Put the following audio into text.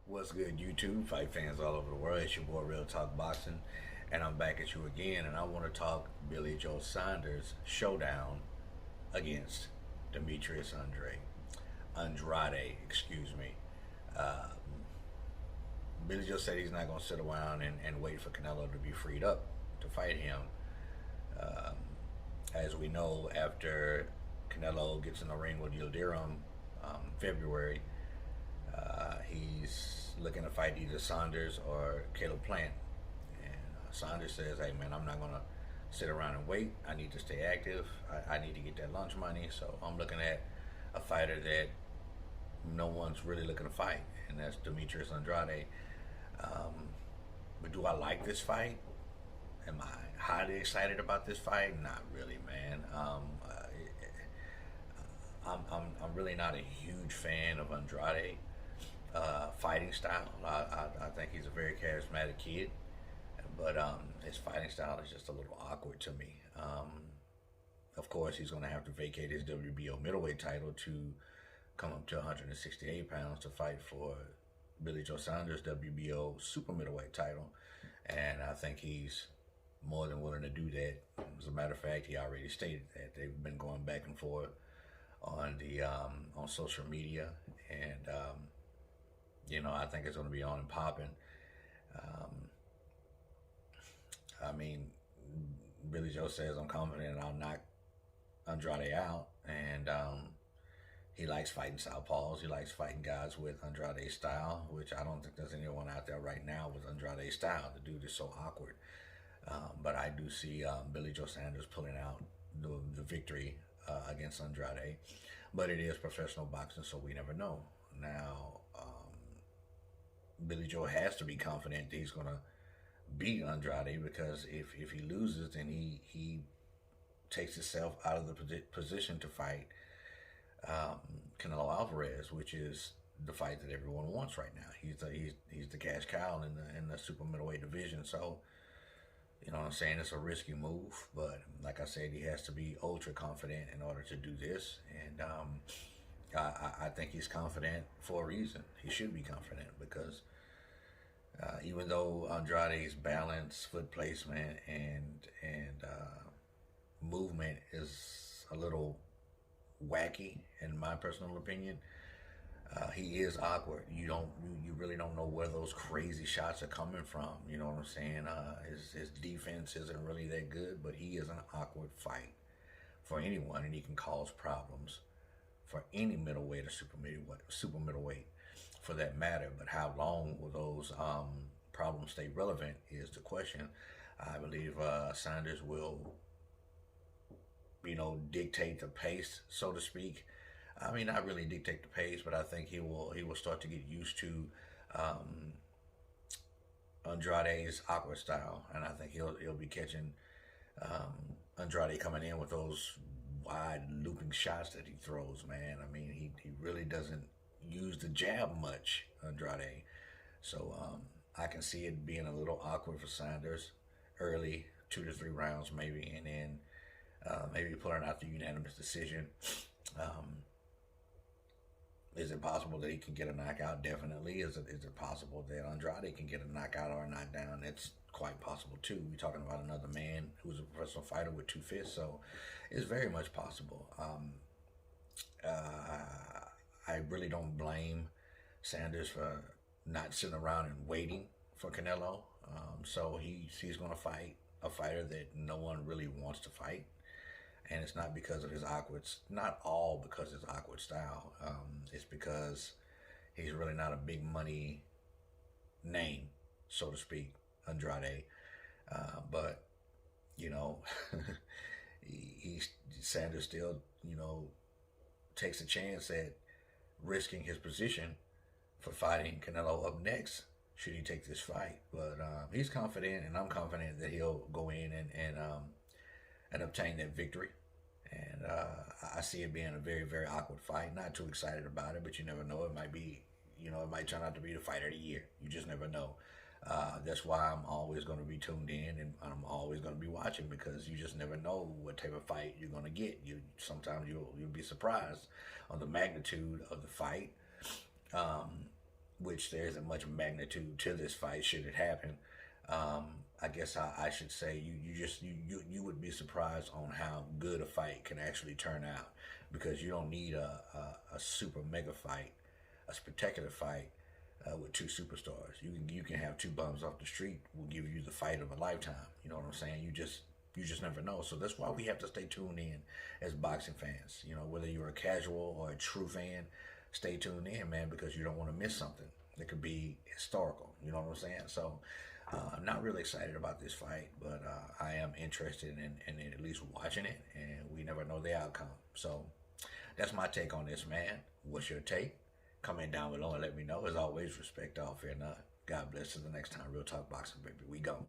What's good, YouTube? Fight fans all over the world. It's your boy, Real Talk Boxing, and I'm back at you again. And I want to talk Billy Joe Saunders showdown against Demetrius Andrade, excuse me. Uh, Billy Joe said he's not going to sit around and wait for Canelo to be freed up to fight him. Um, as we know, after Canelo gets in the ring with Yildirim February, he's looking to fight either Saunders or Caleb Plant. And Saunders says, hey, man, I'm not going to sit around and wait. I need to stay active. I need to get that lunch money. So I'm looking at a fighter that no one's really looking to fight, and that's Demetrius Andrade. Um, but do I like this fight? Am I highly excited about this fight? Not really, man. I'm really not a huge fan of Andrade fighting style. I think he's a very charismatic kid, but his fighting style is just a little awkward to me. Of course, he's going to have to vacate his WBO middleweight title to come up to 168 pounds to fight for Billy Joe Saunders' WBO super middleweight title, and I think he's more than willing to do that. As a matter of fact, he already stated that they've been going back and forth on social media, and I think it's going to be on and popping. Um, I mean, Billy Joe says I'm confident I'll knock Andrade out, and he likes fighting southpaws. He likes fighting guys with Andrade's style, which I don't think there's anyone out there right now with Andrade's style. The dude is so awkward. But I do see Billy Joe Saunders pulling out the victory against Andrade. But it is professional boxing, so we never know. Now, Billy Joe has to be confident that he's going to beat Andrade, because if he loses, then he takes himself out of the position to fight Canelo Alvarez, which is the fight that everyone wants right now. He's the cash cow in the super middleweight division. So you know what I'm saying? It's a risky move, but like I said, he has to be ultra confident in order to do this. And I think he's confident for a reason. He should be confident because even though Andrade's balance, foot placement, and movement is a little wacky, in my personal opinion, he is awkward. You really don't know where those crazy shots are coming from. You know what I'm saying? His defense isn't really that good, but he is an awkward fight for anyone, and he can cause problems for any middleweight or super middleweight, for that matter. But how long will those problems stay relevant is the question. I believe Saunders will, dictate the pace, so to speak. I mean, not really dictate the pace, but I think he will start to get used to um, Andrade's awkward style, and I think he'll be catching Andrade coming in with those wide looping shots that he throws. Man, I mean, he really doesn't use the jab much, Andrade. So I can see it being a little awkward for Saunders early, 2 to 3 rounds maybe, and then maybe pulling out the unanimous decision. Um, Is it possible that he can get a knockout? Definitely. Is it possible that Andrade can get a knockout or a knockdown? It's quite possible too. We're talking about another man who's a professional fighter with 2 fists, so it's very much possible. I really don't blame Sanders for not sitting around and waiting for Canelo. So he's going to fight a fighter that no one really wants to fight, and it's not because of his awkward, not all because of his awkward style. It's because he's really not a big money name, so to speak, Andrade. But you know, he Sanders still takes a chance at risking his position for fighting Canelo up next, should he take this fight. But he's confident, and I'm confident that he'll go in and obtain that victory. And I see it being a very, very awkward fight. Not too excited about it, but you never know. It might be, it might turn out to be the fight of the year. You just never know. That's why I'm always going to be tuned in, and I'm always going to be watching, because you just never know what type of fight you're going to get. Sometimes you'll be surprised on the magnitude of the fight. which there isn't much magnitude to this fight should it happen. Um, I guess I should say you would be surprised on how good a fight can actually turn out, because you don't need a super mega fight, a spectacular fight with two superstars. You can have two bums off the street will give you the fight of a lifetime. You know what I'm saying? You just never know. So that's why we have to stay tuned in as boxing fans. You know, whether you're a casual or a true fan, stay tuned in, man, because you don't want to miss something that could be historical. You know what I'm saying? So I'm not really excited about this fight, but I am interested in at least watching it, and we never know the outcome. So that's my take on this, man. What's your take? Comment down below and let me know. As always, respect all, fear none. God bless. Till the next time, Real Talk Boxing, baby. We go.